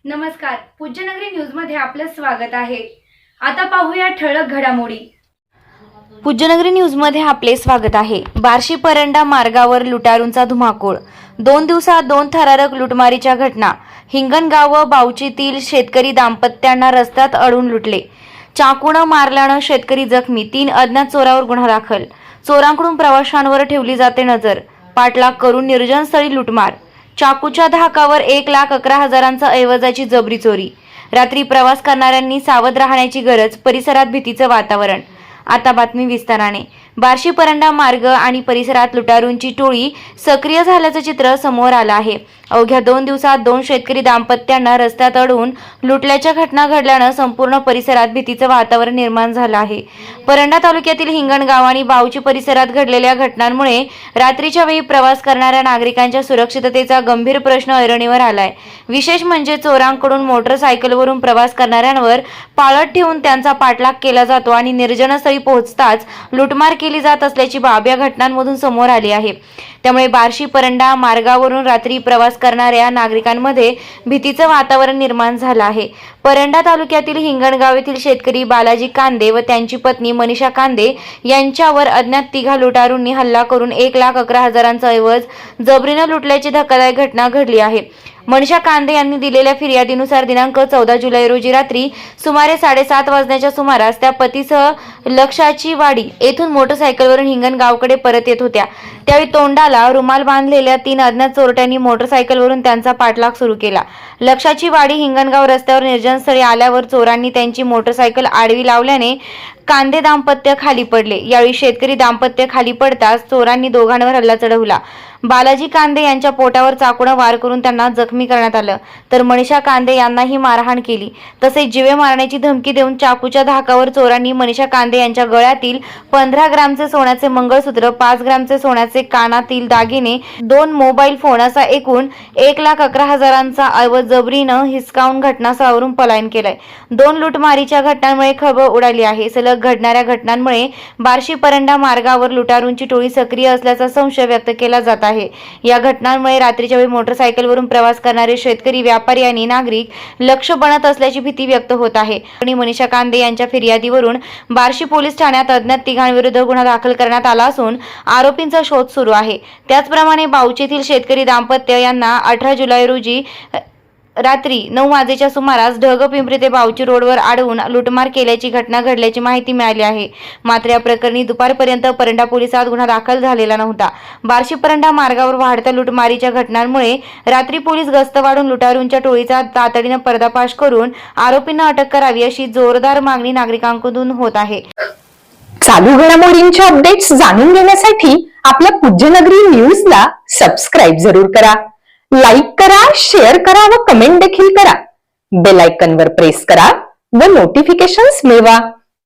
नमस्कार, पूज्यनगरी न्यूज मध्ये आपलं स्वागत आहे। आता पाहूया ठळक घडामोडी। पूज्यनगरी न्यूज मध्ये आपले स्वागत आहे। बार्शी परंडा मार्गावर लुटारूंचा धुमाकूळ। 2 दिवसात 2 थरारक लुटमारीच्या घटना। हिंगणगाव व बावचीतील शेतकरी दाम्पत्यांना रस्त्यात अडवून लुटले। चाकूने मारल्यानं शेतकरी जखमी। 3 अज्ञात चोरावर गुन्हा दाखल। चोरांकडून प्रवाशांवर ठेवली जाते नजर। पाठलाग करून निर्जनस्थळी लुटमार। चाकूच्या धाकावर 1,11,000चा ऐवजाची जबरी चोरी। रात्री प्रवास करणाऱ्यांनी सावध राहण्याची गरज। परिसरात भीतीचं वातावरण। आता बातमी विस्ताराने। बार्शी परंडा मार्ग आणि परिसरात लुटारूंची टोळी सक्रिय झाल्याचं चित्र समोर आलं आहे। अवघ्या 2 दिवसात 2 शेतकरी दाम्पत्यांना रस्त्यात अडवून लुटल्याच्या घटना घडल्यानं संपूर्ण परिसरात भीतीचं वातावरण निर्माण झालं आहे। परंडा तालुक्यातील हिंगणगाव आणि बावची परिसरात घडलेल्या घटनांमुळे रात्रीच्या वेळी प्रवास करणाऱ्या नागरिकांच्या सुरक्षिततेचा गंभीर प्रश्न ऐरणीवर आलाय। विशेष म्हणजे चोरांकडून मोटरसायकलवरून प्रवास करणाऱ्यांवर पाळत ठेवून त्यांचा पाठलाग केला जातो आणि निर्जनस्थळी पोहोचताच लुटमार केली जात असल्याची बाब या घटनांमधून समोर आली आहे। त्यामुळे बार्शी परंडा मार्गावरून रात्री प्रवास करणाऱ्या नागरिकांमध्ये भीतीचं वातावरण निर्माण झालं आहे। परंडा तालुक्यातील हिंगणगाव येथील शेतकरी बालाजी कांदे व त्यांची पत्नी मनीषा कांदे यांच्यावर अज्ञात 3 लुटारूंनी हल्ला करून 1,11,000चा ऐवज जबरीने लुटल्याची धक्कादायक घटना घडली आहे। मनीषा कांदे यांनी दिलेल्या फिर्यादीनुसार दिनांक 14 जुलै रोजी रात्री सुमारे 7:30 वाजण्याच्या सुमारास त्या पतीसह लक्षाची वाडी येथून मोटरसायकलवरून हिंगणगावकडे परत येत होत्या। त्यावेळी तोंडाला रुमाल बांधलेल्या 3 अज्ञात चोरट्यांनी मोटरसायकलवरून त्यांचा पाठलाग सुरू केला। लक्षाची वाडी हिंगणगाव रस्त्यावर निर्जनस्थळी आल्यावर चोरांनी त्यांची मोटरसायकल आडवी लावल्याने कांदे दाम्पत्य खाली पडले। यावेळी शेतकरी दाम्पत्य खाली पडताच चोरांनी दोघांवर हल्ला चढवला। बालाजी कांदे यांच्या पोटावर चाकूने वार करून त्यांना जखमी करण्यात आलं, तर मनीषा कांदे यांनाही मारहाण केली। तसेच जीवे मारण्याची धमकी देऊन चाकूच्या धाकावर चोरांनी मनीषा कांदे यांच्या गळ्यातील 15 ग्रॅमचे सोन्याचे मंगळसूत्र, 5 ग्रॅमचे सोन्याचे कानातील दागिने, 2 मोबाईल फोन असा एकूण 1,11,000चा ऐवज जबरीनं हिसकावून घटनास्थळावरून पलायन केलंय। 2 लुटमारीच्या घटनांमुळे खळबळ उडाली आहे। सलग घडणाऱ्या घटनांमुळे बार्शी परंडा मार्गावर लुटारूंची टोळी सक्रिय असल्याचा संशय व्यक्त केला जात आहे। या घटनांमुळे रात्रीच्या वेळी मोटरसायकलवरून प्रवास करणारे शेतकरी, व्यापारी आणि नागरिक लक्ष बनत असल्याची भीती व्यक्त होत आहे। आणि मनीषा कांदे यांच्या फिर्यादीवरून बार्शी पोलीस ठाण्यात अज्ञात 3 गुन्हा दाखल करण्यात आला असून आरोपींचा शोध सुरू आहे। त्याचप्रमाणे बावचीतील शेतकरी दाम्पत्य यांना 18 जुलै रोजी रात्री 9 वाजेच्या सुमारास ढगपिंपरी ते बावची रोडवर अडवून लुटमार केल्याची घटना घडल्याची माहिती मिळाली आहे। मात्र या प्रकरणी दुपारपर्यंत परंडा पोलिसात गुन्हा दाखल झालेला नव्हता। बार्शी परंडा मार्गावर वाढत्या लुटमारीच्या घटनांमुळे रात्री पोलीस गस्त वाढून लुटारूंच्या टोळीचा तातडीने पर्दाफाश करून आरोपींना अटक करावी अशी जोरदार मागणी नागरिकांकडून होत आहे। चालू घडामोडींचे अपडेट्स जाणून घेण्यासाठी आपल्या पूज्यनगरी न्यूजला सबस्क्राइब जरूर करा, लाईक करा, शेअर करा व कमेंट देखील करा। बेल आयकॉनवर प्रेस करा व नोटिफिकेशन्स मिळवा।